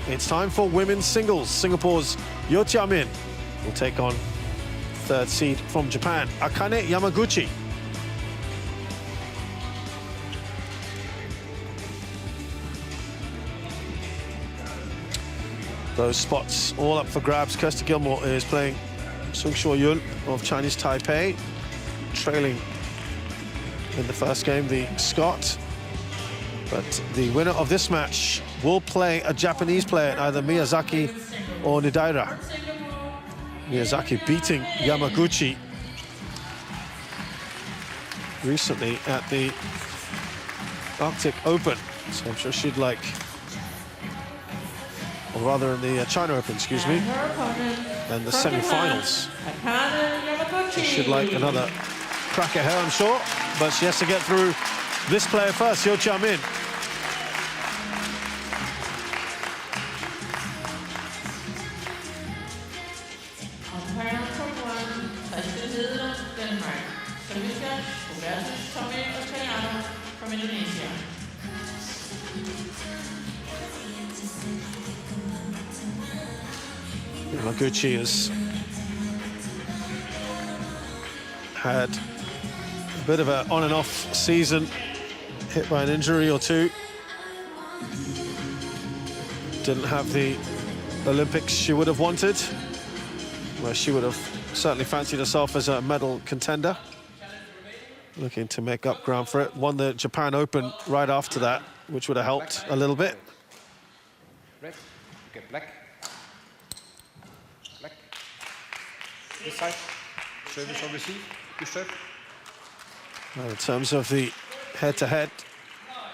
It's time for women's singles. Singapore's Yeo Jia Min will take on third seed from Japan, Akane Yamaguchi. Those spots all up for grabs. Kirsty Gilmore is playing Sung Shor Yun of Chinese Taipei, trailing in the first game, the Scot. But the winner of this match will play a Japanese player, either Miyazaki or Nidaira. Miyazaki beating Yamaguchi recently at the Arctic Open. So I'm sure she'd like, or rather in the China Open, excuse me, and the semi-finals. She should like another crack at her, I'm sure, but she has to get through this player first, Yeo Jia Min. Yamaguchi has had a bit of an on and off season, hit by an injury or two. Didn't have the Olympics she would have wanted, where she would have certainly fancied herself as a medal contender. Looking to make up ground for it. Won the Japan Open right after that, which would have helped a little bit. Red. Okay, black. Black. This side. Service or receive. You serve. Well, in terms of the head-to-head,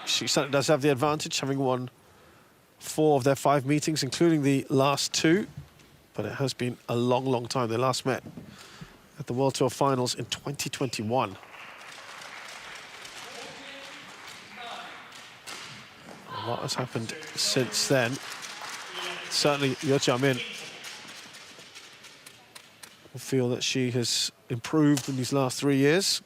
she certainly does have the advantage, having won 4 of their 5 meetings, including the last 2. But it has been a long, long time. They last met at the World Tour finals in 2021. A lot has happened since then. Certainly, Yeo Jia Min will feel that she has improved in these last 3 years.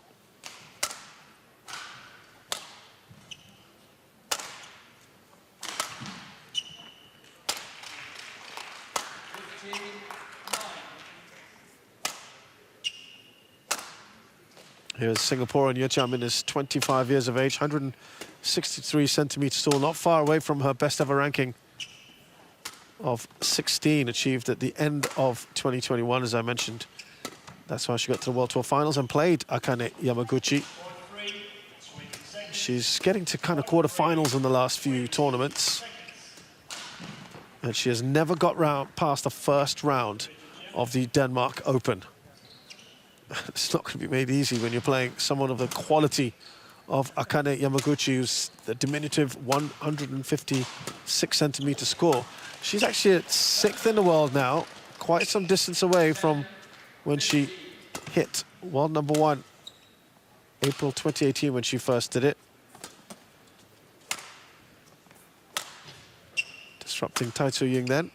Here's Singaporean Yeo Jia Min is 25 years of age, 163 centimeters tall, not far away from her best ever ranking of 16, achieved at the end of 2021, as I mentioned. That's why she got to the World Tour finals and played Akane Yamaguchi. She's getting to kind of quarterfinals in the last few tournaments, and she has never got past the first round of the Denmark Open. It's not going to be made easy when you're playing someone of the quality of Akane Yamaguchi, who's the diminutive 156 centimeter score. She's actually at 6th in the world now, quite some distance away from when she hit world #1, April 2018, when she first did it. Disrupting Tai Tzu-Ying then.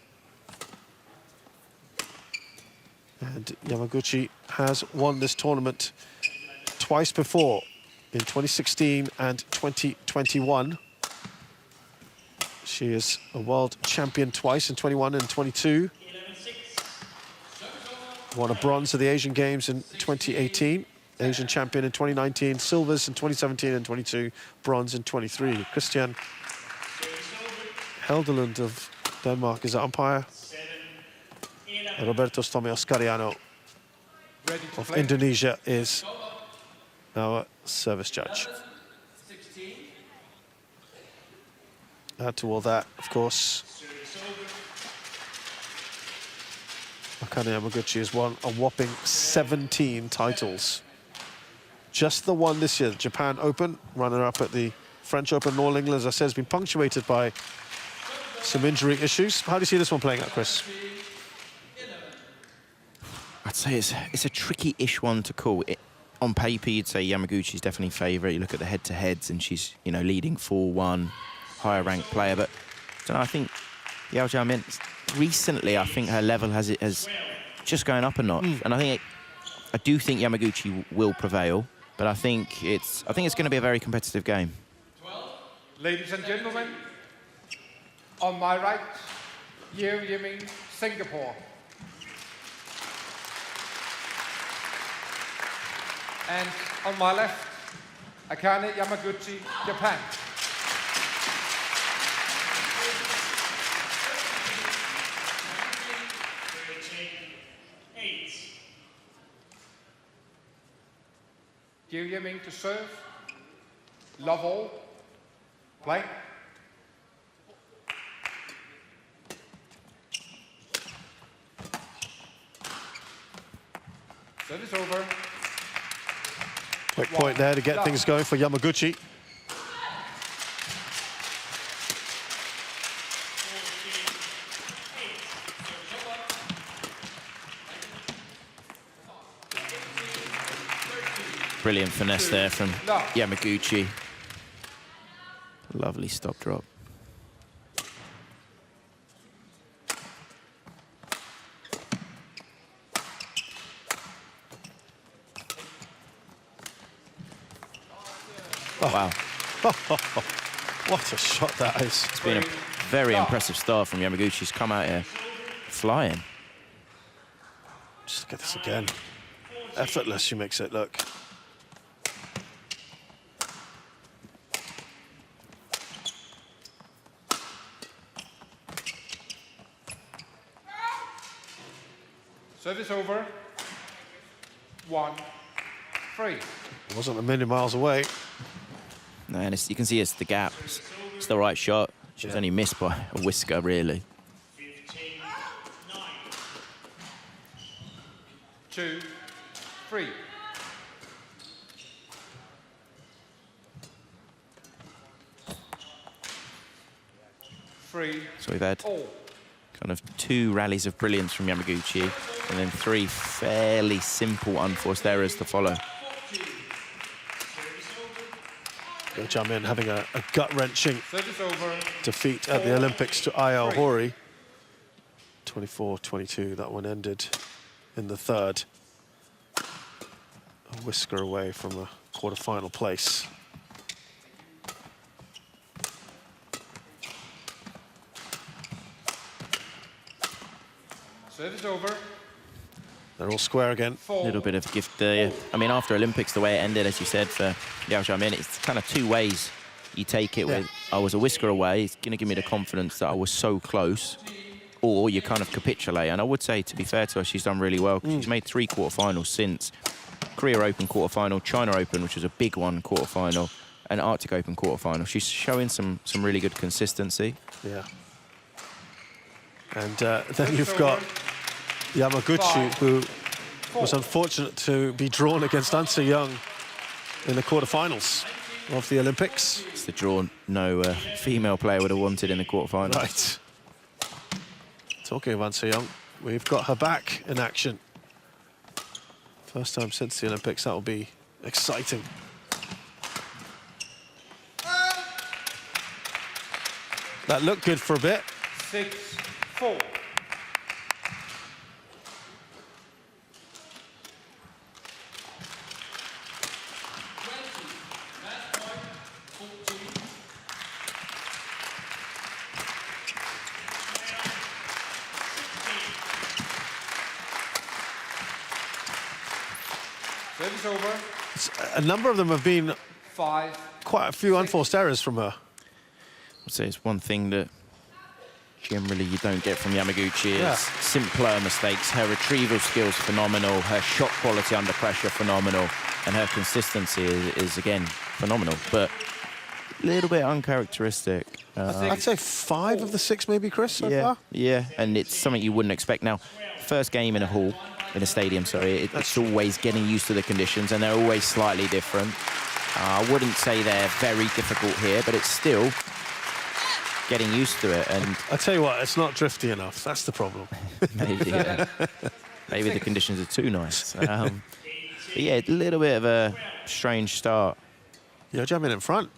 And Yamaguchi has won this tournament twice before, in 2016 and 2021. She is a world champion twice, in 21 and 22. Won a bronze at the Asian Games in 2018. Asian champion in 2019, silvers in 2017 and 22, bronze in 23. Christian Helderlund of Denmark is an umpire. Roberto Stomme Oscariano of Indonesia is our service judge. Add to all that, of course, Akane Yamaguchi has won a whopping 17 titles. Just the one this year, the Japan Open, runner-up at the French Open in All England, as I said, has been punctuated by some injury issues. How do you see this one playing out, Chris? I'd say it's a tricky-ish one to call. On paper, you'd say Yamaguchi's definitely favourite. You look at the head-to-heads, and she's, you know, leading 4-1, higher-ranked player. But I don't know, I think Yeo Jia Min, recently, I think her level has just going up a notch. And I do think Yamaguchi will prevail, but I think it's going to be a very competitive game. Ladies and gentlemen, on my right, Yeo Jia Min, Singapore. And on my left, Akane Yamaguchi, Japan. Yeo Jia Min to serve. Love all. Play. Service over. Quick point there to get things going for Yamaguchi. Brilliant finesse there from Yamaguchi. Lovely stop drop. Oh. Wow. What a shot that is. It's been a very impressive start from Yamaguchi. He's come out here flying. Just look at this again. Effortless, she makes it look. Service over. 1-3. Wasn't a million miles away. No, and you can see it's the gap. It's the right shot. She was only missed by a whisker, really. 2-3. So we've had kind of 2 rallies of brilliance from Yamaguchi, and then 3 fairly simple unforced errors to follow. Yeo Jia Min having a gut-wrenching defeat at the Olympics to Io Hori. 24-22, that one ended in the third. A whisker away from a quarter-final place. Service over. They're all square again. A little bit of gift there. I mean, after Olympics, the way it ended, as you said, for Yeo Jia Min, it's kind of 2 ways you take it with. I was a whisker away. It's going to give me the confidence that I was so close. Or you kind of capitulate. And I would say, to be fair to her, she's done really well. She's made 3 quarterfinals since. Korea Open quarterfinal, China Open, which was a big one, quarterfinal, and Arctic Open quarterfinal. She's showing some really good consistency. Yeah. And then you've got Yamaguchi, who was unfortunate to be drawn against An Se-young in the quarterfinals of the Olympics. It's the draw no female player would have wanted in the quarterfinals. Right. Talking of An Se-young, we've got her back in action. First time since the Olympics, that will be exciting. That looked good for a bit. 6-4. Service over. A number of them have been 5. quite a few unforced errors from her. I'd say it's one thing that generally you don't get from Yamaguchi is simpler mistakes. Her retrieval skills phenomenal, her shot quality under pressure phenomenal, and her consistency is again phenomenal, but a little bit uncharacteristic. I'd say 5 of the 6 maybe, Chris, so far. Yeah, and it's something you wouldn't expect. Now, first game in a hall, in a stadium, sorry, it's always getting used to the conditions, and they're always slightly different. I wouldn't say they're very difficult here, but it's still getting used to it. And I tell you what, it's not drifty enough. That's the problem. maybe, maybe the conditions are too nice. But yeah, a little bit of a strange start. Yeo Jia Min in front.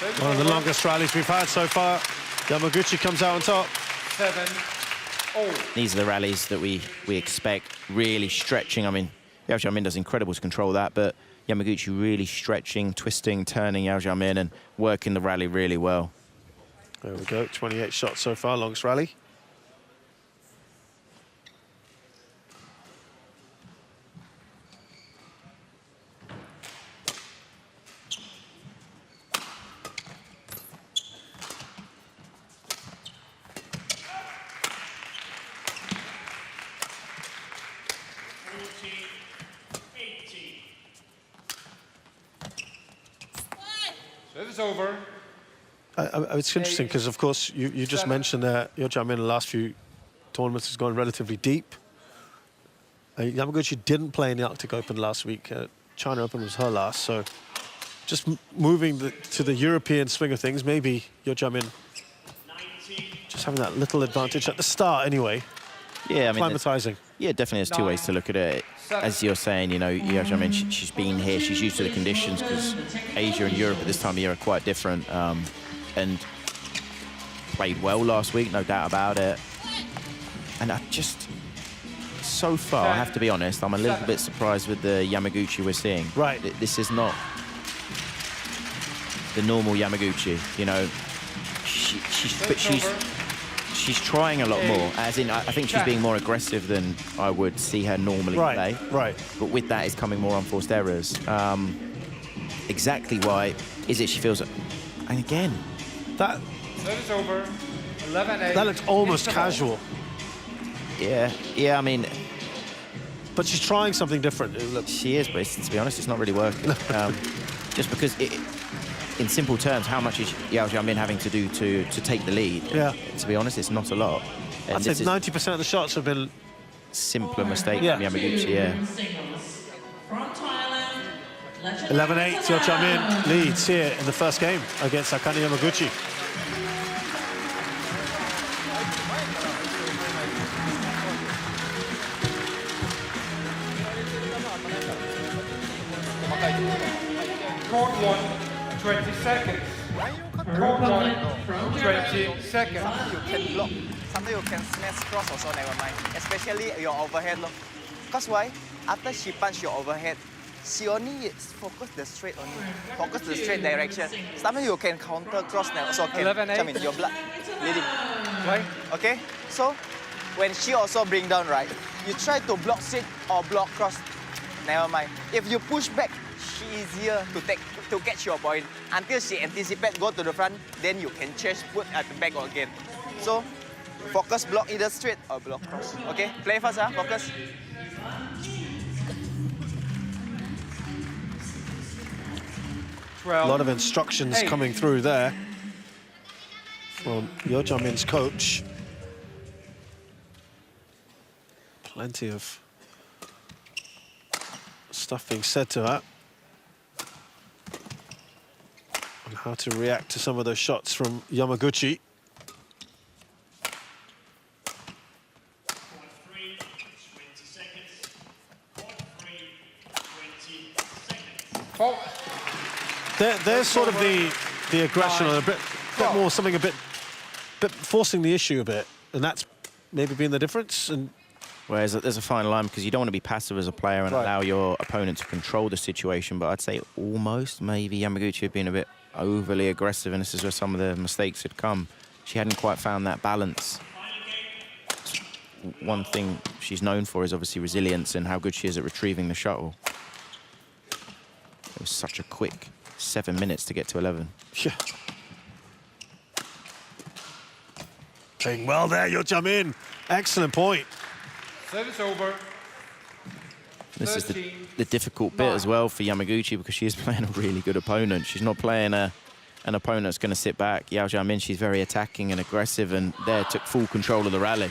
One of the longest rallies we've had so far. Yamaguchi comes out on top. 7-0. These are the rallies that we expect, really stretching. I mean, Yeo Jia Min does incredible to control that, but Yamaguchi really stretching, twisting, turning Yeo Jia Min and working the rally really well. There we go, 28 shots so far, longest rally. Service over. It's interesting because, of course, you just mentioned that Yeo Jia Min in the last few tournaments has gone relatively deep. Yamaguchi didn't play in the Arctic Open last week. China Open was her last, so just moving to the European swing of things, maybe Yeo Jia Min just having that little advantage at the start anyway. Yeah, I mean, acclimatizing. Yeah, definitely there's two ways to look at it. As you're saying, you know, Yeo Jia Min, she's been here, she's used to the conditions because Asia and Europe at this time of year are quite different, and played well last week, no doubt about it. And I just, so far, I have to be honest, I'm a little bit surprised with the Yamaguchi we're seeing. Right. This is not the normal Yamaguchi, you know. She's trying a lot more, as in I think she's being more aggressive than I would see her normally play. Right. But with that is coming more unforced errors. Exactly why is it she feels, and again, that Service over. 11-8. that looks almost casual. Yeah, I mean, but she's trying something different. she is, but to be honest, it's not really working. Just because in simple terms, how much is Yeo Jia Min having to do to take the lead? Yeah. To be honest, it's not a lot. I'd say 90% of the shots have been simpler mistake Yeah. from Yamaguchi, yeah. 11-8, Yeo Jia Min leads here in the first game against Akane Yamaguchi. Court 1, 20 seconds. Court 1, 20 seconds. You can block. Sometimes you can smash cross also, never mind. Especially your overhead. Because why? After she punch your overhead, she only focus the straight only. Focus the straight direction. Sometimes you can counter cross now. So can 11-8. your blood bleeding. Right? Okay? So when she also bring down right, you try to block straight or block cross. Never mind. If you push back, she easier to catch your point. Until she anticipate go to the front, then you can change put at the back again. So focus block either straight or block cross. Okay? Play first, focus. A lot of instructions coming through there from Yeo Jia Min's coach. Plenty of stuff being said to her on how to react to some of those shots from Yamaguchi. There's sort of the aggression, or a bit more something a bit forcing the issue a bit, and that's maybe been the difference. And whereas there's a fine line because you don't want to be passive as a player and allow your opponent to control the situation. But I'd say almost maybe Yamaguchi had been a bit overly aggressive, and this is where some of the mistakes had come. She hadn't quite found that balance. One thing she's known for is obviously resilience and how good she is at retrieving the shuttle. It was such a quick 7 minutes to get to 11. yeah. Playing well there, Yeo Jia Min. Excellent point. Service over. This is the difficult bit as well for Yamaguchi because she is playing a really good opponent. She's not playing an opponent that's going to sit back. Yeo Jia Min, she's very attacking and aggressive, and there took full control of the rally.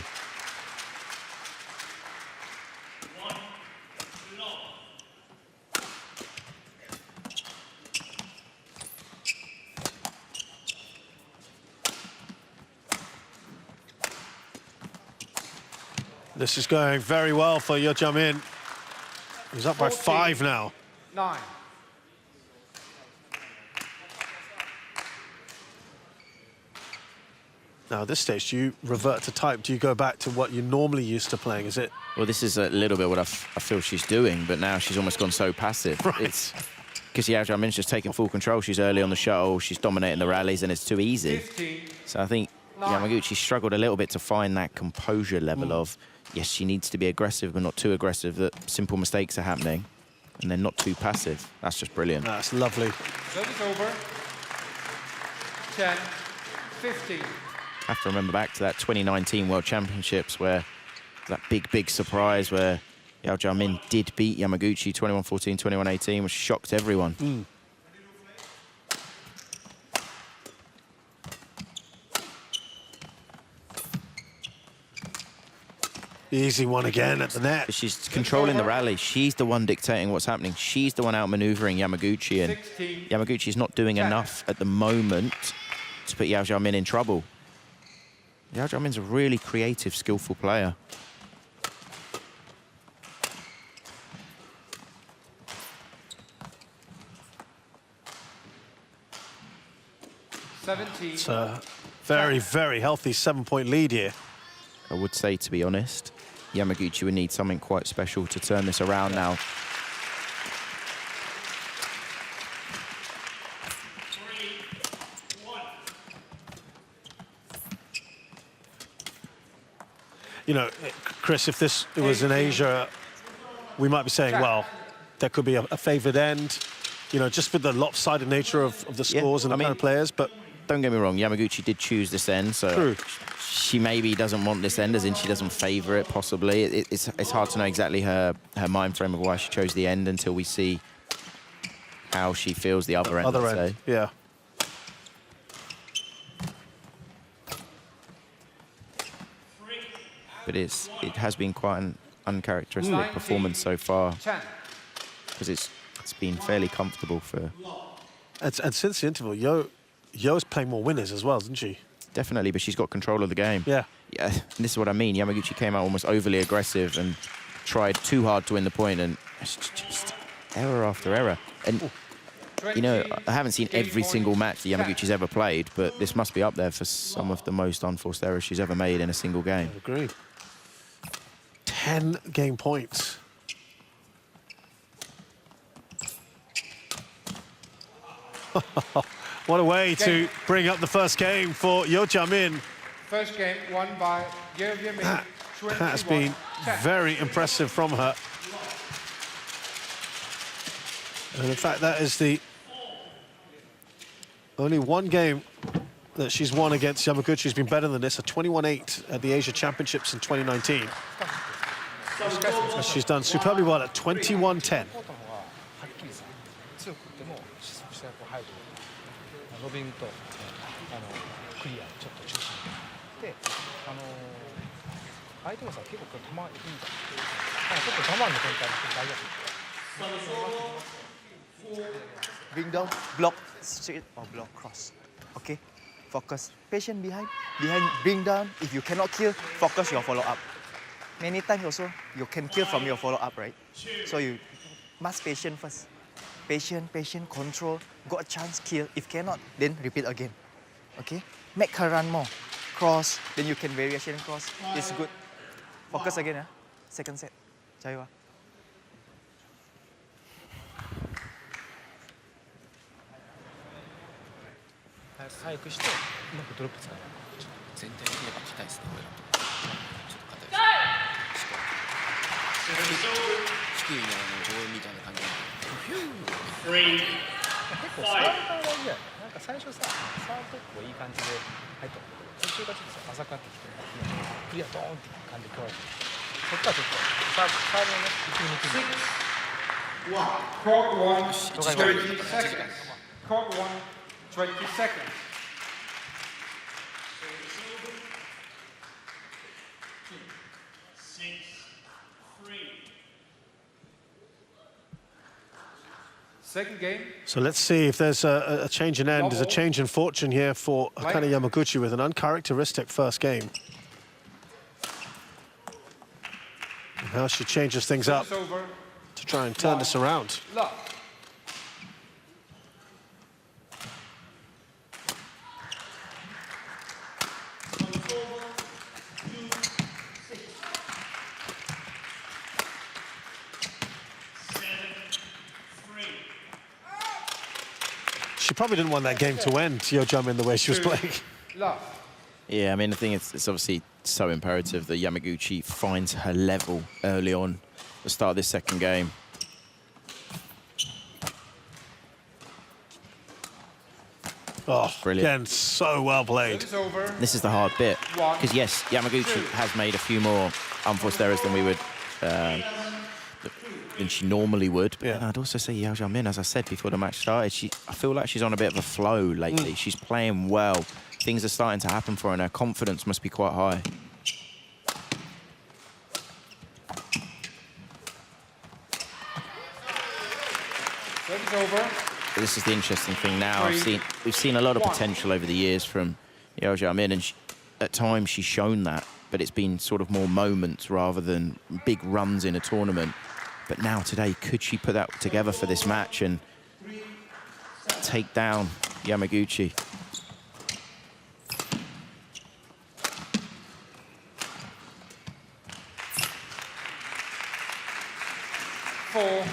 This is going very well for Yeo Jia Min. He's up by 5 now. 9. Now, at this stage, do you revert to type? Do you go back to what you're normally used to playing? Is it? Well, this is a little bit what I feel she's doing, but now she's almost gone so passive. Right. It's because Yeo Jia Min's just taking full control. She's early on the shuttle. She's dominating the rallies, and it's too easy. 15. So I think Yamaguchi struggled a little bit to find that composure level of, yes, she needs to be aggressive, but not too aggressive, that simple mistakes are happening, and then not too passive. That's just brilliant. That's lovely. Service over. 10, 15. I have to remember back to that 2019 World Championships where that big surprise where Yeo Jia Min did beat Yamaguchi 21-14, 21-18, which shocked everyone. Easy one again at the net. She's controlling the rally. She's the one dictating what's happening. She's the one outmaneuvering Yamaguchi, and Yamaguchi's not doing enough at the moment to put Yeo Jia Min in trouble. Yeo Jia Min's a really creative, skillful player. It's a very, very healthy 7-point lead here. I would say, to be honest, Yamaguchi would need something quite special to turn this around now. You know, Chris, if this was in Asia, we might be saying, well, there could be a favoured end, you know, just with the lopsided nature of the scores and the kind of players, but... Don't get me wrong, Yamaguchi did choose this end, so True. She maybe doesn't want this end, as in she doesn't favour it, possibly. It's hard to know exactly her mind frame of why she chose the end until we see how she feels the other end, let's say. Yeah. But it has been quite an uncharacteristic performance so far, because it's been fairly comfortable for... And since the interval, Yeo's playing more winners as well, isn't she? Definitely, but she's got control of the game. Yeah. Yeah, and this is what I mean. Yamaguchi came out almost overly aggressive and tried too hard to win the point, and it's just error after error. And, you know, I haven't seen every single match that Yamaguchi's ever played, but this must be up there for some of the most unforced errors she's ever made in a single game. I agree. 10 game points. What a way to bring up the first game for Yeo Jia Min. First game won by Yeo Jia Min. Has been very impressive from her. And in fact, that is the only one game that she's won against Yamaguchi who's been better than this, a 21-8 at the Asia Championships in 2019. She's done superbly well at 21-10. ロビングとクリアちょっと中心で相手もさ結構球いいんだちょっと我慢の展開で大丈夫 Bring down, block straight or block cross. Okay? Focus. Patient behind. Bring down. If you cannot kill, focus your follow-up. Many times also, you can kill from your follow-up, right? So you must patient first. Patient, control. Got a chance, kill. If cannot, then repeat again. Okay? Make her run more. Cross, then you can variation cross. It's good. Focus again, huh? Second set. Jaiwa. 早くしてうまくドロップ使う全体的にやっぱ硬いですね、俺らちょっと硬いです低いね、棒みたいな感じで結構サーブから大事だよね。なんか最初さ、サーブ結構いい感じで入ったんだけど途中がちょっと浅くなってきてクリアドーンって感じで食われてそっからちょっとサーブをね、一気に抜くんだ Court 1, 20 seconds. Court 1, 20 seconds. Second game. So let's see if there's a change in end. There's a change in fortune here for Akane Yamaguchi with an uncharacteristic first game. And how she changes things up to try and turn this around. Love. She probably didn't want that game to end, Yeo Jia Min, the way she was playing. Love. Yeah, I mean, I think it's obviously so imperative that Yamaguchi finds her level early on at the start of this second game. Oh, Brilliant. again, so well played. It's over. This is the hard bit, because yes, Yamaguchi has made a few more unforced errors than we would, than she normally would. But Yeah. I'd also say Yeo Jia Min, as I said before the match started, I feel like she's on a bit of a flow lately. She's playing well. Things are starting to happen for her, and her confidence must be quite high. Service over. This is the interesting thing now. We've seen a lot of potential over the years from Yeo Jia Min, and at times she's shown that, but it's been sort of more moments rather than big runs in a tournament. But now today, could she put that together for this match and take down Yamaguchi? Four,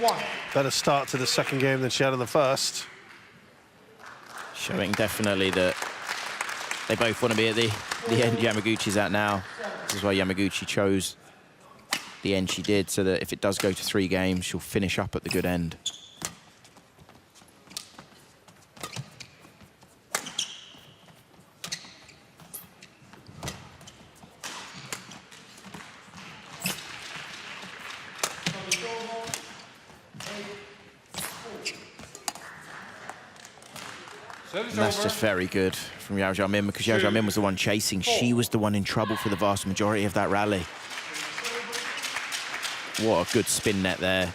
one. Better start to the second game than she had in the first. Showing definitely that they both want to be at the end Yamaguchi's at now. This is why Yamaguchi chose the end she did, so that if it does go to 3 games, she'll finish up at the good end. And that's just very good from Yeo Jia Min, because Yeo Jia Min was the one chasing. She was the one in trouble for the vast majority of that rally. What a good spin net there.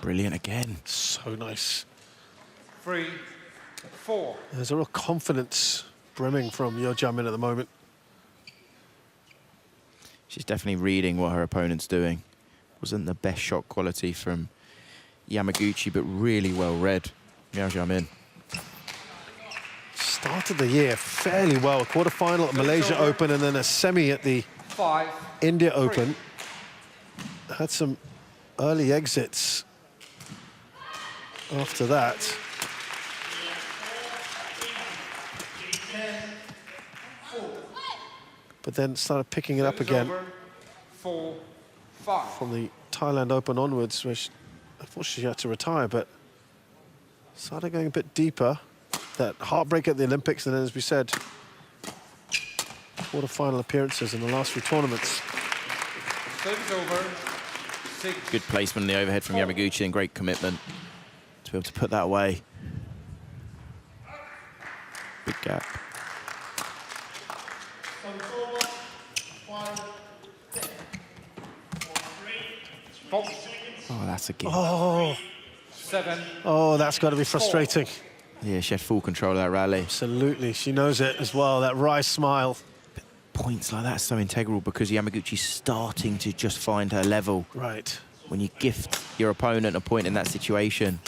Brilliant again. So nice. 3, 4. There's a real confidence brimming from Yeo Jia Min at the moment. She's definitely reading what her opponent's doing. Wasn't the best shot quality from Yamaguchi, but really well read. Yeo Jia Min. Started the year fairly well. Quarterfinal at Malaysia Open and then a semi at the 5. India Open. Had some early exits after that. But then started picking it up again 4, 5. from the Thailand Open onwards, which unfortunately she had to retire, but started going a bit deeper. That heartbreak at the Olympics, and then, as we said, quarter-final appearances in the last few tournaments. Service over. 6. Good placement in the overhead from Yamaguchi and great commitment to be able to put that away. Big gap. Oh, that's a game. Oh, 7. oh, that's got to be frustrating. Yeah, she had full control of that rally. Absolutely, she knows it as well, that wry smile. Points like that are so integral because Yamaguchi's starting to just find her level. Right. When you gift your opponent a point in that situation.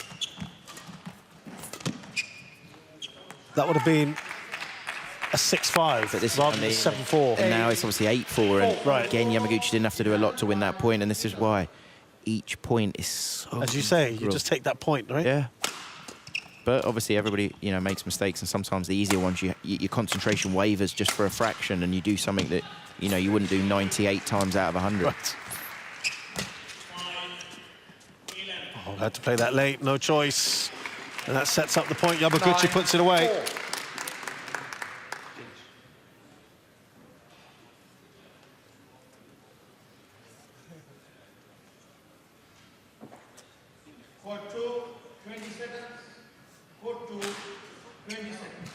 That would have been a 6-5 But this rather than a 7-4. And now it's obviously 8-4. And Right. again, Yamaguchi didn't have to do a lot to win that point, and this is why each point is so As you say, you integral. just take that point, right? Yeah. But obviously everybody, you know, makes mistakes, and sometimes the easier ones, your concentration wavers just for a fraction, and you do something that, you know, you wouldn't do 98 times out of 100. Right. Oh, had to play that late, no choice. And that sets up the point. Yamaguchi 9, puts it away. 4. Court 2, 20 seconds. Court 2, 20 seconds.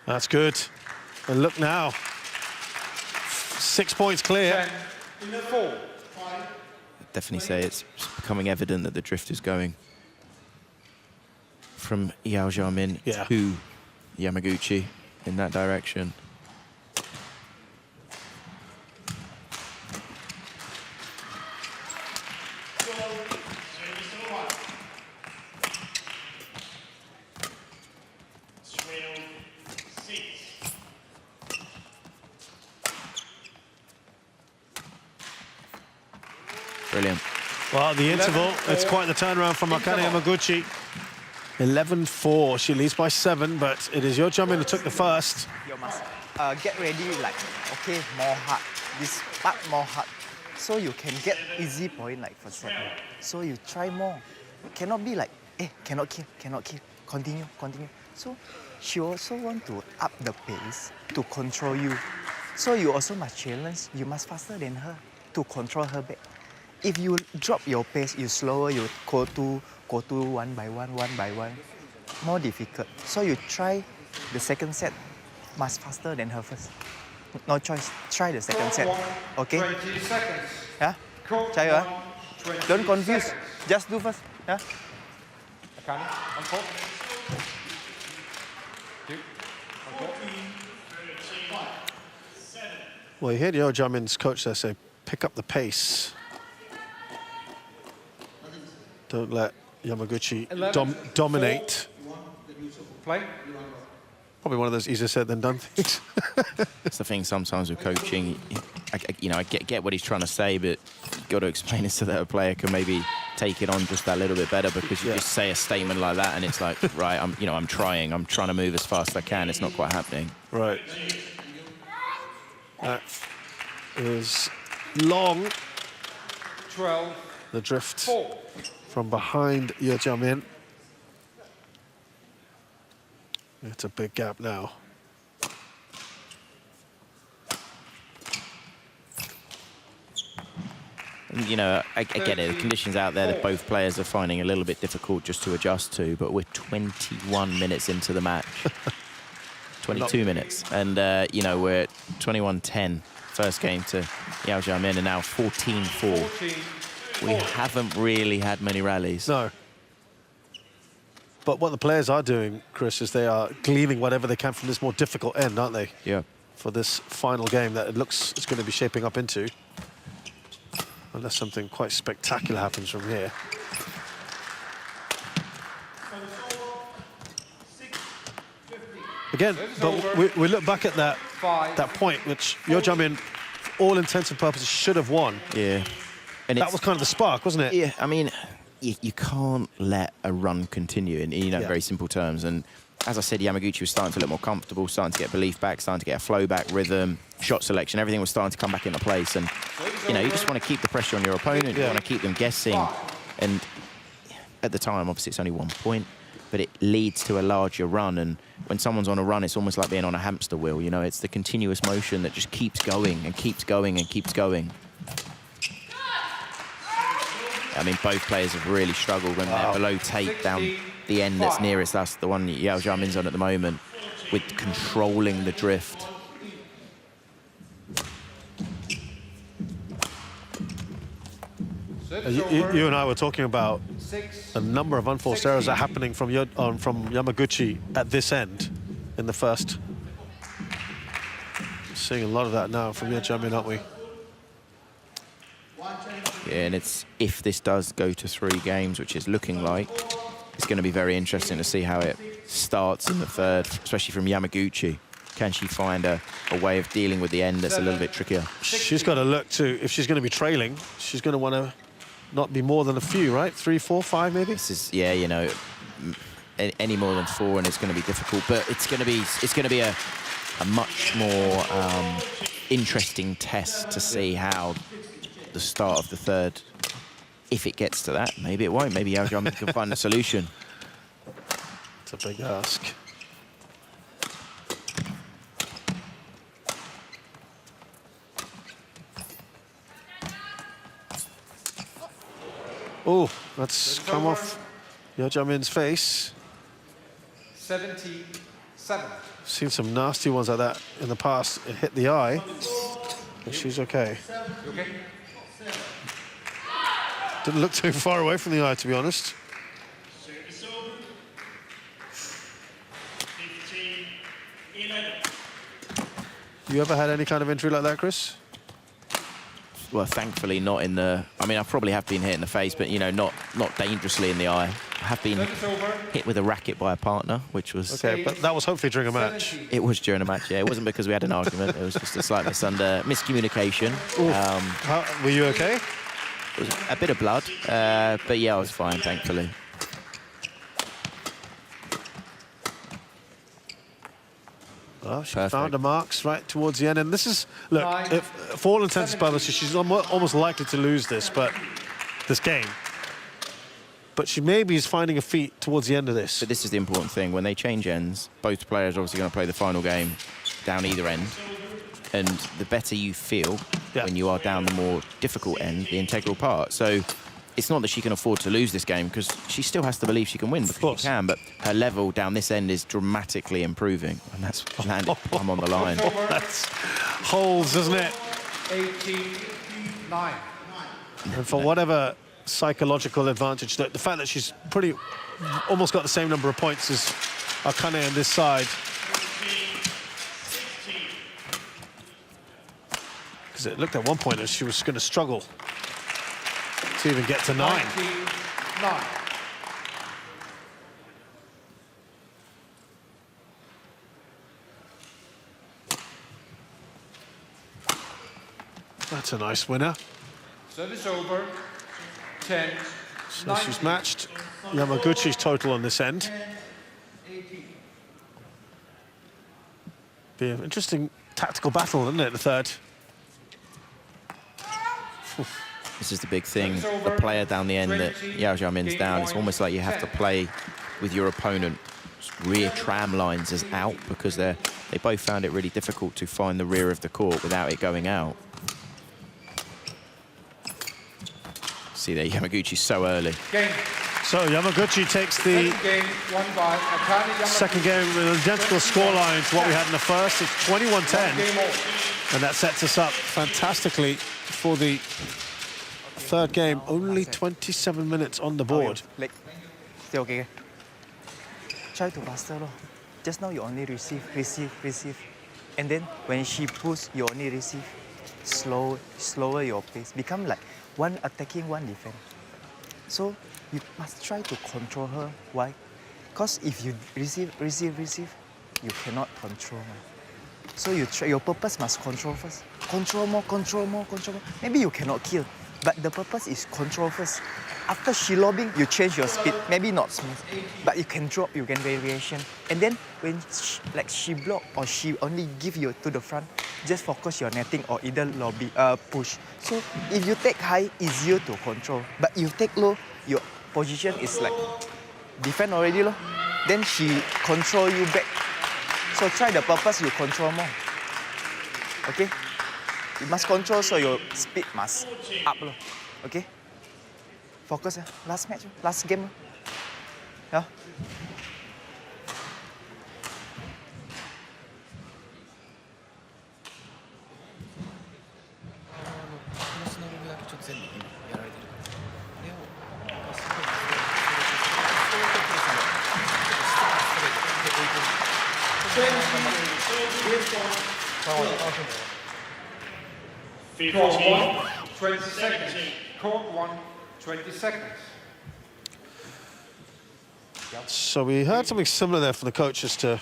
That's good. And look now. 6 points clear. 10, 4. Definitely say it's becoming evident that the drift is going from Yeo Jia Min Yeah. to Yamaguchi in that direction. Start of the interval. It's quite the turnaround from Akane Yamaguchi. 11-4. She leads by 7, but it is Yeo Jia Min who took the first. You must get ready, like, okay, more hard. This part more hard. So you can get easy point, like, for set. So you try more. Cannot be like, cannot kill. Continue. So she also want to up the pace to control you. So you also must challenge. You must faster than her to control her back. If you drop your pace, you slower, you go to one by one. More difficult. So you try the second set, must faster than her first. No choice. Try the second set. Okay? 20 seconds. Yeah? Try, don't confuse. Just do first. Yeah? Akane, on court. 2, on court. Well, you heard Yeo Jia Min's coach there say, pick up the pace. Don't let Yamaguchi dominate. Play. Probably one of those easier said than done things. That's the thing sometimes with coaching. I get what he's trying to say, but you've got to explain it so that a player can maybe take it on just that little bit better, because you just say a statement like that and it's like, right, I'm trying to move as fast as I can. It's not quite happening. Right. That is long. 12. The drift 4. from behind Yeo Jia Min. It's a big gap now. And, I get it. The conditions out there that both players are finding a little bit difficult just to adjust to, but we're 21 minutes into the match. 22 minutes. And, we're at 21-10. First game to Yeo Jia Min, and now 14-4. We haven't really had many rallies. No. But what the players are doing, Chris, is they are gleaning whatever they can from this more difficult end, aren't they? Yeah. For this final game that it looks it's going to be shaping up into. Unless something quite spectacular happens from here. Again, but we look back at that point, which Yeo Jia Min, for all intents and purposes, should have won. Yeah. And that was kind of the spark, wasn't it? Yeah, I mean, you can't let a run continue in very simple terms. And as I said, Yamaguchi was starting to look more comfortable, starting to get belief back, starting to get a flow back, rhythm, shot selection, everything was starting to come back into place. And, you just want to keep the pressure on your opponent. You want to keep them guessing. And at the time, obviously, it's only 1 point, but it leads to a larger run. And when someone's on a run, it's almost like being on a hamster wheel. It's the continuous motion that just keeps going and keeps going and keeps going. I mean, both players have really struggled when they're below tape down the end that's nearest us, the one Yeo Jia Min's on at the moment, with controlling the drift. You and I were talking about a number of unforced errors that are happening from Yamaguchi at this end in the first. Seeing a lot of that now from Yeo Jia Min, aren't we? Yeah, and if this does go to 3 games, which it's looking like, it's going to be very interesting to see how it starts in the third, especially from Yamaguchi. Can she find a way of dealing with the end that's a little bit trickier? She's got to look to, if she's going to be trailing, she's going to want to not be more than a few, right? 3, 4, 5 maybe? This is, any more than 4 and it's going to be difficult, but it's going to be a much more interesting test to see how the start of the third, if it gets to that, maybe it won't. Maybe Yeo Jia Min can find a solution. It's a big ask. Oh, that's come off Yeo Jia Min's face. 77. Seen some nasty ones like that in the past. It hit the eye, but she's okay. You okay? Didn't look too far away from the eye, to be honest. You ever had any kind of injury like that, Chris? Well, thankfully not in the... I mean, I probably have been hit in the face, but, not dangerously in the eye. I have been hit with a racket by a partner, which was... Okay, but that was hopefully during a match. It was during a match, yeah. It wasn't because we had an argument. It was just a slight miscommunication. Were you okay? It was a bit of blood, but yeah, I was fine, thankfully. Well, she Perfect. found her marks right towards the end. And this is, look, for all intents and purposes, she's almost likely to lose this game. But she maybe is finding her feet towards the end of this. But this is the important thing. When they change ends, both players are obviously going to play the final game down either end. And the better you feel when you are down the more difficult end, the integral part. So it's not that she can afford to lose this game, because she still has to believe she can win, because she can, but her level down this end is dramatically improving. And that's landed. I'm on the line. That's holes, isn't it? 18-9. And for whatever psychological advantage, the fact that she's almost got the same number of points as Akane on this side. Because it looked at one point as she was going to struggle to even get to 9. 19-9. That's a nice winner. Service over. 10. So she's matched Yamaguchi's total on this end. Be an interesting tactical battle, isn't it, the third? This is the big thing. The player down the end that Yeo Jia Min's down, it's almost like you have to play with your opponent rear tram lines as out, because they both found it really difficult to find the rear of the court without it going out. See there, Yamaguchi's so early. So Yamaguchi takes the second game with an identical scoreline to what we had in the first. It's 21-10, and that sets us up fantastically for the third game. Only 27 minutes on the board. Like, still okay. Try to faster, lo. Just now you only receive. And then when she pulls, you only receive. Slower your pace. Become like one attacking, one defense. So you must try to control her. Why? Because if you receive, you cannot control her. So your purpose must control first. Control more. Maybe you cannot kill, but the purpose is control first. After she lobbing, you change your speed. Maybe not smooth, but you can drop, you can variation. And then when she block or she only give you to the front, just focus your netting or either lobby, push. So if you take high, easier to control. But you take low, your position is like defend already, lo. Then she control you back. So try the purpose, you control more. Okay? You must control, so your speed must up, lo. Okay? Focus, last match, last game. Yeah. Court 1, 20 seconds. Court 1, 20 seconds. So we heard something similar there from the coaches to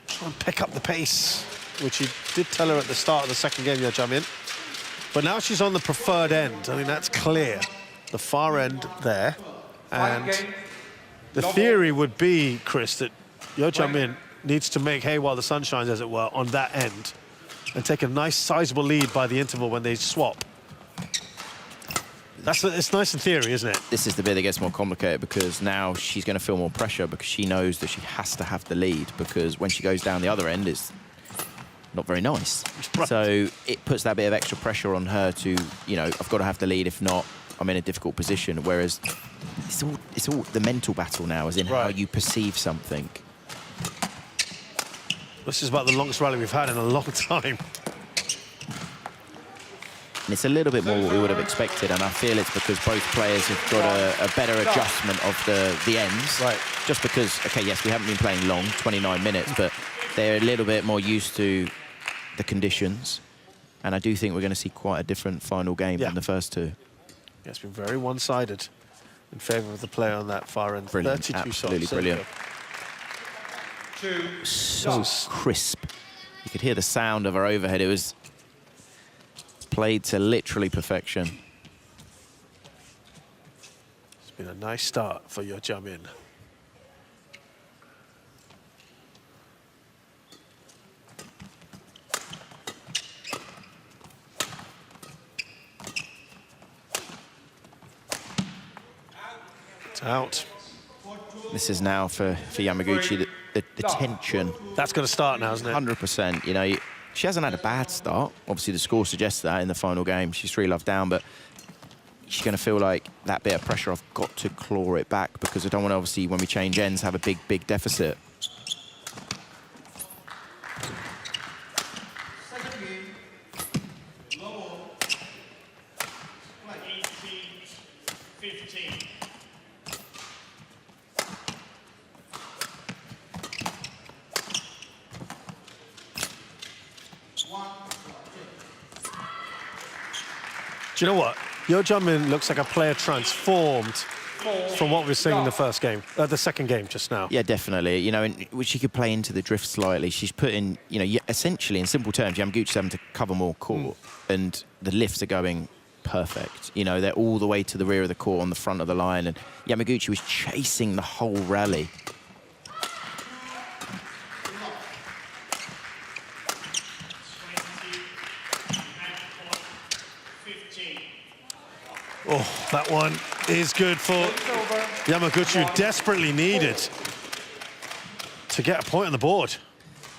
try and pick up the pace, which he did tell her at the start of the second game, Yeo Jia Min. But now she's on the preferred end. I mean, that's clear. The far end there. And the theory would be, Chris, that Yeo Jia Min needs to make hay while the sun shines, as it were, on that end, and take a nice, sizable lead by the interval when they swap. It's nice in theory, isn't it? This is the bit that gets more complicated, because now she's going to feel more pressure, because she knows that she has to have the lead, because when she goes down the other end, it's not very nice. Right. So it puts that bit of extra pressure on her to, you know, I've got to have the lead, if not, I'm in a difficult position. Whereas it's all the mental battle now, as in how you perceive something. This is about the longest rally we've had in a long time. And it's a little bit more what we would have expected, and I feel it's because both players have got a better adjustment of the ends. Right. Just because, okay, yes, we haven't been playing long, 29 minutes, but they're a little bit more used to the conditions. And I do think we're going to see quite a different final game than the first two. Yeah, it's been very one-sided in favour of the player on that far end. Brilliant, 32 absolutely shots. brilliant. So crisp. You could hear the sound of her overhead. It was played to literally perfection. Been a nice start for Yeo Jia Min. It's out. This is now for Yamaguchi, the tension. That's going to start now, isn't it? 100%. You know, she hasn't had a bad start. Obviously, the score suggests that in the final game. She's 3-love down, but she's going to feel like that bit of pressure, I've got to claw it back because I don't want to, obviously, when we change ends, have a big, big deficit. Do you know what? Yeo Jia Min looks like a player transformed from what we were seeing in the first game, the second game just now. Yeah, definitely. You know, she could play into the drift slightly. She's put in, you know, essentially, in simple terms, Yamaguchi's having to cover more court, and the lifts are going perfect. You know, they're all the way to the rear of the court on the front of the line, and Yamaguchi was chasing the whole rally. Oh, that one is good for Yamaguchi, who desperately needed to get a point on the board.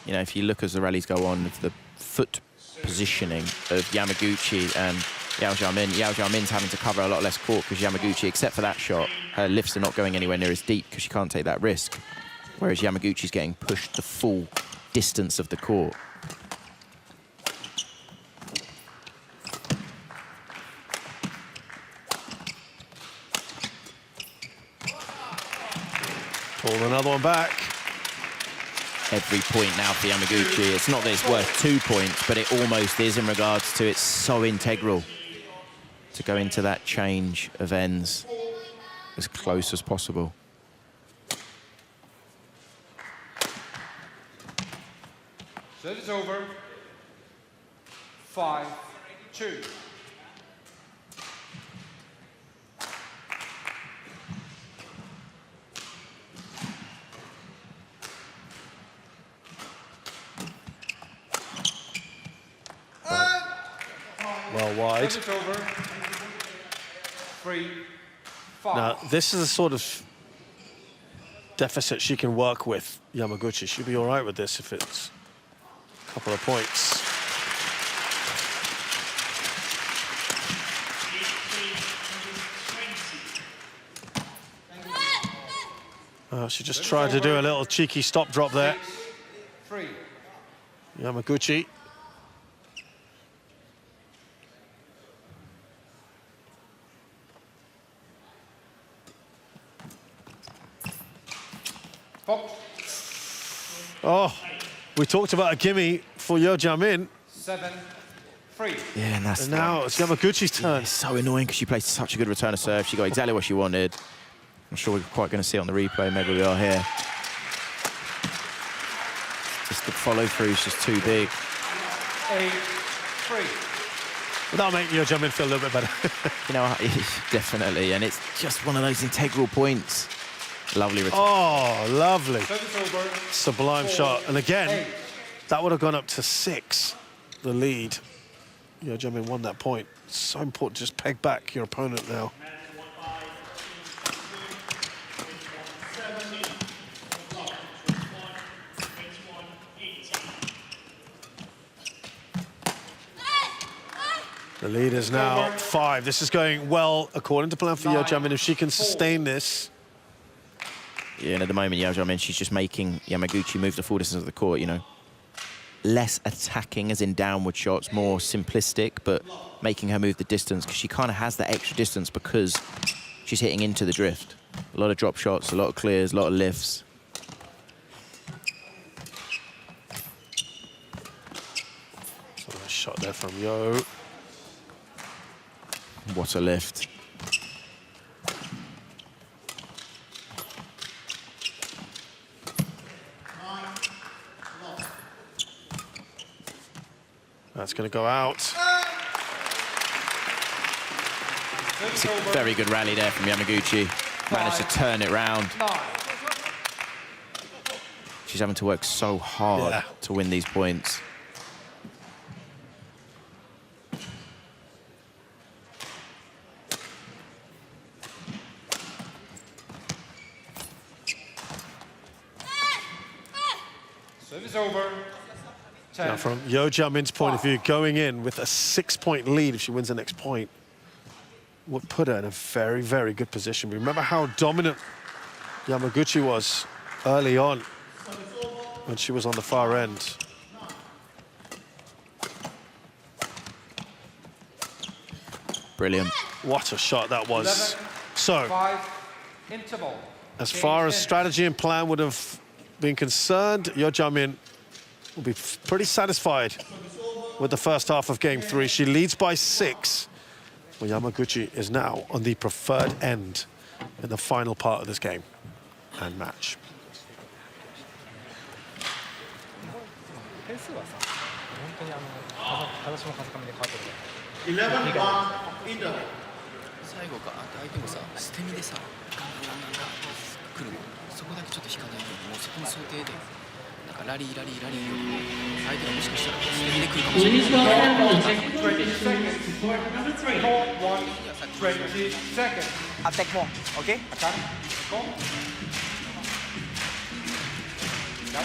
You know, if you look as the rallies go on, the foot positioning of Yamaguchi and Yeo Jia Min's having to cover a lot less court because Yamaguchi, except for that shot, her lifts are not going anywhere near as deep because she can't take that risk. Whereas Yamaguchi's getting pushed the full distance of the court. Pull another one back. Every point now for Yamaguchi. It's not that it's worth 2 points, but it almost is in regards to it's so integral to go into that change of ends as close as possible. Set is over. 5-2. Well wide. Set is over. 3-5. Now, this is a sort of deficit she can work with, Yamaguchi. She'll be all right with this if it's a couple of points. She just tried to do a little cheeky stop drop there. 3. Yamaguchi. Oh, we talked about a gimme for Yeo Jia Min. 7-3. Yeah, and that's And now it's Yamaguchi's turn. It's so annoying because she played such a good return of serve. She got exactly what she wanted. I'm sure we're quite going to see it on the replay. Maybe we are here. Just the follow through is just too big. 8-3. That'll make Yeo Jia Min feel a little bit better. You know, definitely. And it's just one of those integral points. Lovely return. Oh, lovely. Set is over. Sublime 4, shot. And again, 8. that would have gone up to 6, the lead. Yeo Jia Min won that point. It's so important to just peg back your opponent now. The lead is now 5. This is going well according to plan for Yeo Jia Min. If she can sustain this. Yeah, and at the moment, Yeo Jia Min, she's just making Yamaguchi move the full distance of the court, you know. Less attacking, as in downward shots, more simplistic, but making her move the distance, because she kind of has that extra distance because she's hitting into the drift. A lot of drop shots, a lot of clears, a lot of lifts. So nice shot there from Yeo. What a lift. That's going to go out. It's a very good rally there from Yamaguchi. managed to turn it round. 9. She's having to work so hard Yeah. to win these points. Service over. 10. Now, from Yeo Jia Min's point of view, going in with a 6-point lead if she wins the next point would put her in a very, very good position. Remember how dominant Yamaguchi was early on when she was on the far end. Brilliant. What a shot that was. 11, So, 5, interval. as far as strategy and plan would have been concerned, Yeo Jia Min will be pretty satisfied with the first half of game 3. She leads by 6. Well, Yamaguchi is now on the preferred end in the final part of this game and match. 点数はさ、本当に正しも風上で変わってるから。 11 bar interval. 最後か相手もさ捨て身でさガンガンガンガン来るのそこだけちょっと引かないようにもうそこの想定でなんかラリーよりも相手がもしかしたら捨て身で来るかもしれない 20 seconds. Call 1, 20 seconds. Attack more, okay? Akan, go. Yep.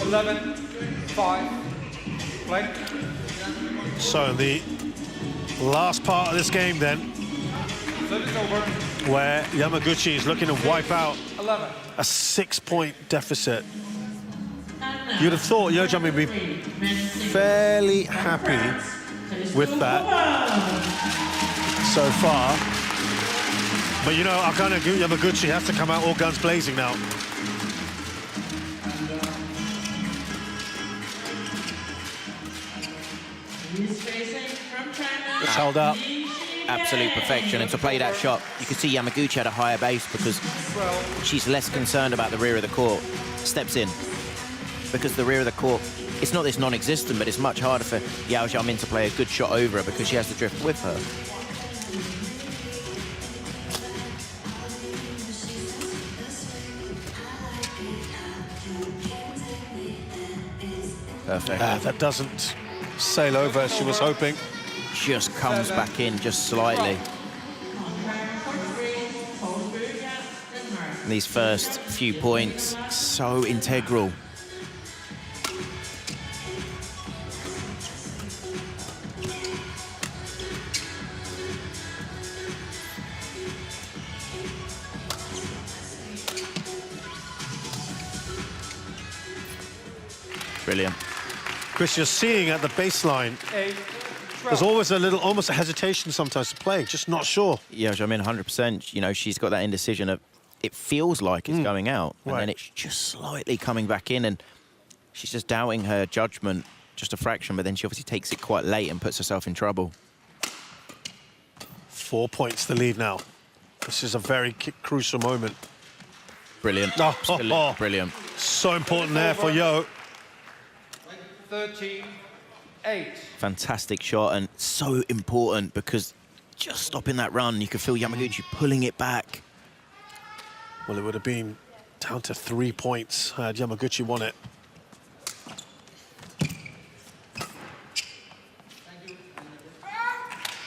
Eleven, 5, play. So in the last part of this game then, Service over. where Yamaguchi is looking to wipe out 11. a 6-point deficit, you'd have thought Yeo Jia Min would be fairly happy with that so far. But you know, Akane Yamaguchi has to come out all guns blazing now. It's held up. Absolute perfection. And to play that shot, you could see Yamaguchi had a higher base because she's less concerned about the rear of the court. Steps in. Because the rear of the court, it's not this non-existent, but it's much harder for Yeo Jia Min to play a good shot over her because she has the drift with her. Perfect. That doesn't sail over as she was hoping. Just comes back in just slightly. And these first few points, so integral. Brilliant. Chris, you're seeing at the baseline, 8, 12. there's always a little, almost a hesitation sometimes to play, just not sure. Yeah, I mean, 100%. You know, she's got that indecision of it feels like it's going out, and Right. then it's just slightly coming back in, and she's just doubting her judgment just a fraction, but then she obviously takes it quite late and puts herself in trouble. 4 points the lead now. This is a very crucial moment. Brilliant. Oh. Brilliant. So important there for Yeo. 13, 8. Fantastic shot, and so important because just stopping that run, you could feel Yamaguchi pulling it back. Well, it would have been down to 3 points had Yamaguchi won it.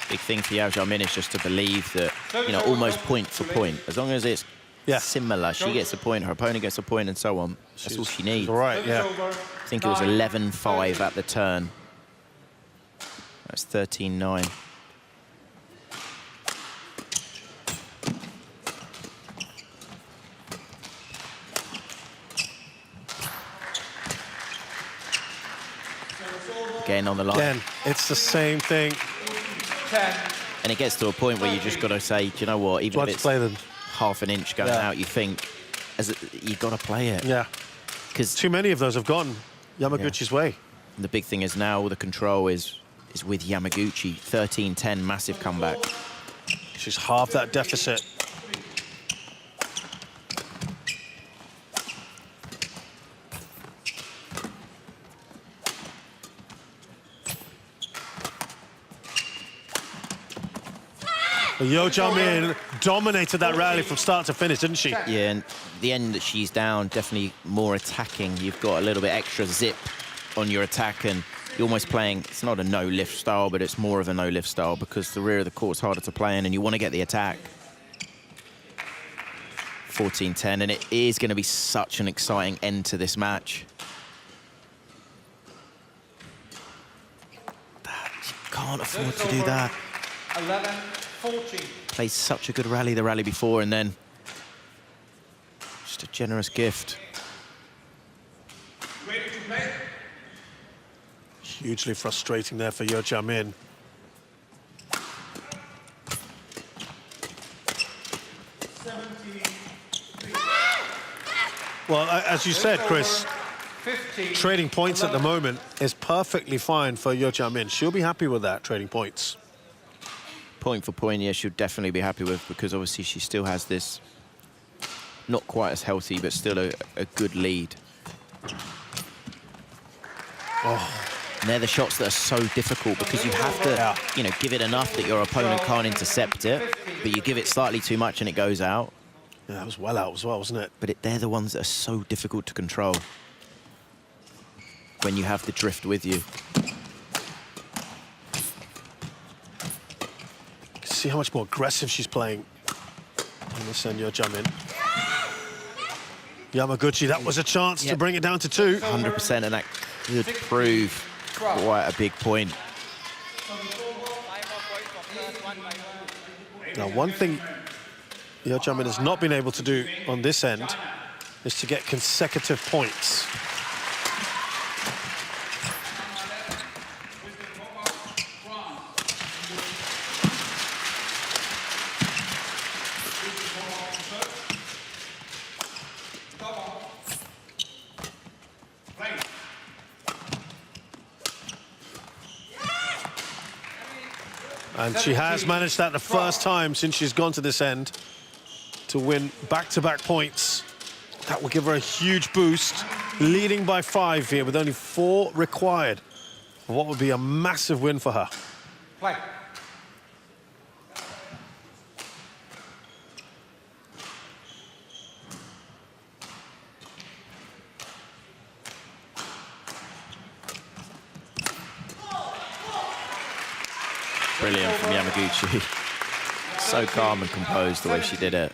Big thing for Yeo Jia Min is just to believe that, you know, almost point for point. As long as it's similar, she gets a point, her opponent gets a point, and so on. That's all she needs. All right, yeah. I think it was 11-5 at the turn. That's 13-9. Again on the line. Again, it's the same thing. 10. And it gets to a point where you just got to say, do you know what, even if Let's it's play them. half an inch going out, you think, you got to play it. Yeah. Because Too many of those have gone Yamaguchi's way. the big thing is now all the control is with Yamaguchi. 13-10, massive comeback. She's halved that deficit. Yeo Jia Min dominated that rally from start to finish, didn't she? Yeah, and the end that she's down, definitely more attacking. You've got a little bit extra zip on your attack, and you're almost playing, it's not a no-lift style, but it's more of a no-lift style because the rear of the court's harder to play in, and you want to get the attack. 14-10, and it is going to be such an exciting end to this match. She can't afford to do that. 11-14. Played such a good rally the rally before, and then just a generous gift. Ready to play? Hugely frustrating there for Yeo Jia Min. Well, as you said, Chris, 15. trading points at the moment is perfectly fine for Yeo Jia Min. She'll be happy with that, trading points. Point for point, yeah, she'll definitely be happy with, because obviously she still has this, not quite as healthy, but still a good lead. Oh. And they're the shots that are so difficult because you have to, you know, give it enough that your opponent can't intercept it, but you give it slightly too much and it goes out. Yeah, that was well out as well, wasn't it? But they're the ones that are so difficult to control when you have the drift with you. See how much more aggressive she's playing on this end, Yeo Jia Min. Yamaguchi, that was a chance to bring it down to 2. 100%, and that could prove quite a big point. Now, one thing Yeo Jia Min has not been able to do on this end is to get consecutive points. And she has managed that the first time since she's gone to this end to win back-to-back points. That will give her a huge boost, leading by 5 here with only 4 required. What would be a massive win for her. Play. Brilliant from Yamaguchi. So calm and composed the way she did it.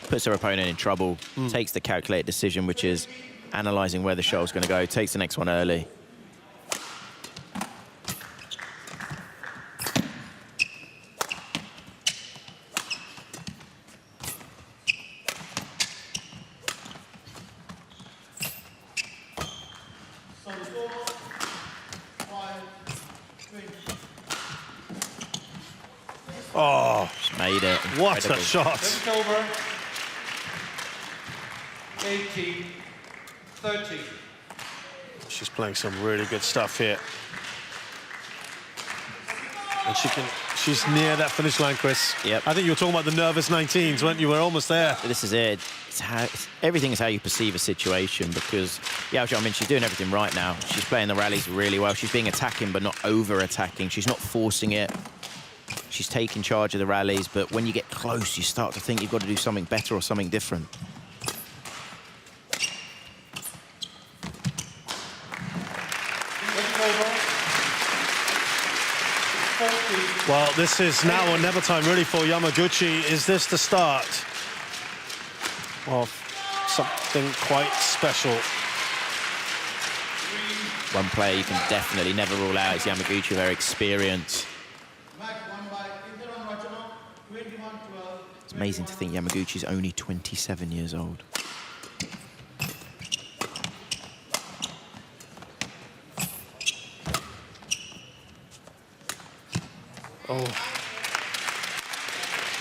Puts her opponent in trouble, takes the calculated decision, which is analysing where the shot's going to go, takes the next one early. Oh, She's made it. what a Incredible. shot. It's over. 18-13. She's playing some really good stuff here. And she's near that finish line, Chris. Yep. I think you were talking about the nervous 19s, weren't you? We're almost there. This is it. Everything is how you perceive a situation, because, yeah, I mean, she's doing everything right now. She's playing the rallies really well. She's being attacking, but not over-attacking. She's not forcing it. She's taking charge of the rallies, but when you get close, you start to think you've got to do something better or something different. Well, this is now or never time really for Yamaguchi. Is this the start of something quite special? One player you can definitely never rule out is Yamaguchi, with her experience. It's amazing to think Yamaguchi's only 27 years old. Oh,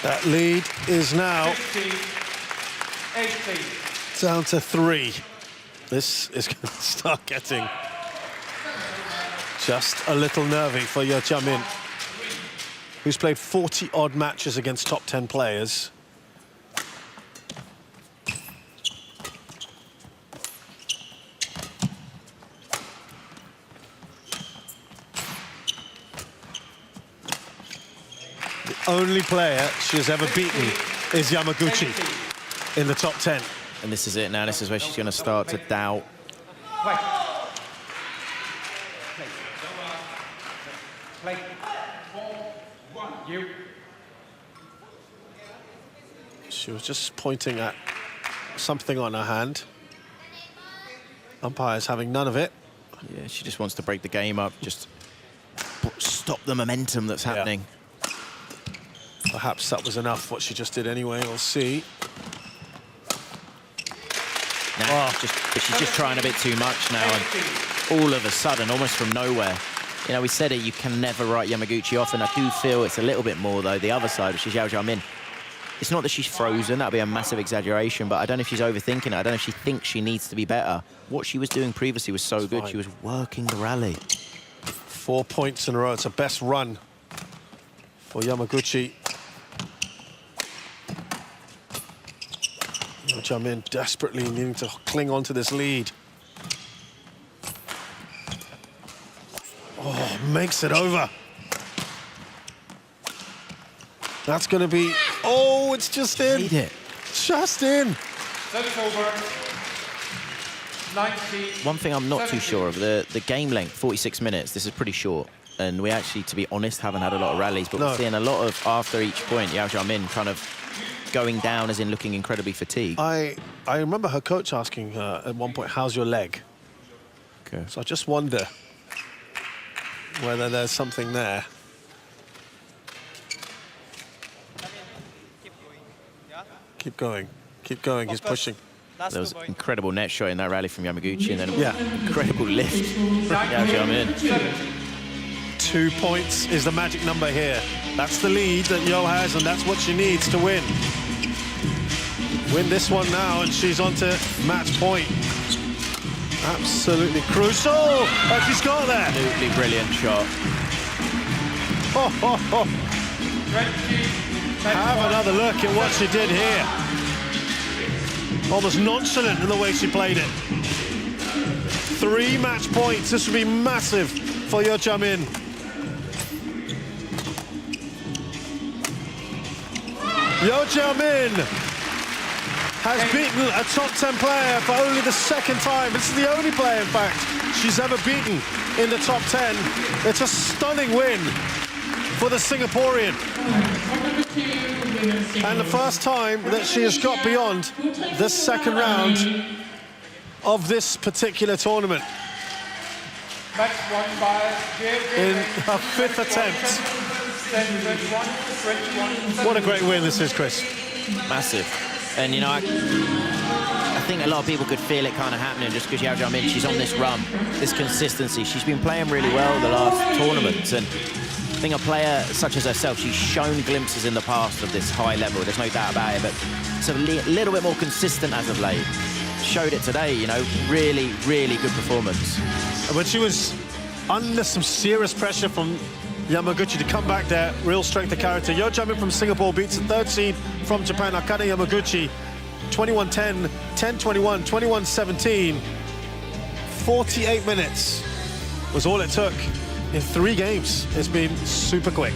that lead is now 15-18. down to 3. This is going to start getting just a little nervy for Yeo Jia Min. who's played 40-odd matches against top 10 players. The only player she has ever beaten is Yamaguchi in the top 10. And this is it now. This is where she's going to start to doubt. She was just pointing at something on her hand. Umpire's having none of it. Yeah, she just wants to break the game up, just stop the momentum that's happening. Perhaps that was enough, what she just did anyway. We'll see. Now, but she's just trying a bit too much now, and all of a sudden, almost from nowhere. You know, we said it, you can never write Yamaguchi off, and I do feel it's a little bit more, though, the other side, which is Yeo Jia Min. It's not that she's frozen, that'd be a massive exaggeration, but I don't know if she's overthinking it. I don't know if she thinks she needs to be better. What she was doing previously was so good. She was working the rally. 4 points in a row. It's a best run for Yamaguchi. Yeo Jia Min desperately needing to cling on to this lead. Oh, makes it over. That's going to be... Oh, it's just in. Made it. Just in. Service over. 90. One thing I'm not too sure of, the game length, 46 minutes, this is pretty short. And we actually, to be honest, haven't had a lot of rallies, but we're seeing a lot of, after each point, Yeo Jia Min kind of going down, as in looking incredibly fatigued. I remember her coach asking her at one point, how's your leg? Okay. So I just wonder whether there's something there. Keep going, keep going, he's pushing. There was incredible net shot in that rally from Yamaguchi, and then incredible lift from Yeo Jia Min. 2 points is the magic number here. That's the lead that Yeo has, and that's what she needs to win. Win this one now, and she's on to match point. Absolutely crucial, and she's got there. Absolutely brilliant shot. Oh, oh, oh. Have another look at what she did here. Almost nonchalant in the way she played it. 3 match points. This would be massive for Yeo Jia Min. Yeo Jia Min has beaten a top 10 player for only the 2nd time. This is the only player, in fact, she's ever beaten in the top 10. It's a stunning win for the Singaporean. And the first time that she has got beyond the 2nd round of this particular tournament. Match won by JPN. In her 5th attempt. What a great win this is, Chris. Massive. And, you know, I think a lot of people could feel it kind of happening just because Yeo Jia Min, she's on this run, this consistency. She's been playing really well the last tournaments, and I think a player such as herself, she's shown glimpses in the past of this high level, there's no doubt about it, but it's a little bit more consistent as of late. Showed it today, you know, really, really good performance. When she was under some serious pressure from Yamaguchi to come back there, real strength of character. Yeo Jia Min from Singapore beats the 3rd seed from Japan, Akane Yamaguchi, 21-10, 10-21, 21-17. 48 minutes was all it took in 3 games. It's been super quick.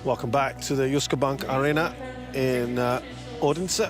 Welcome back to the Jyske Bank Arena in Odense.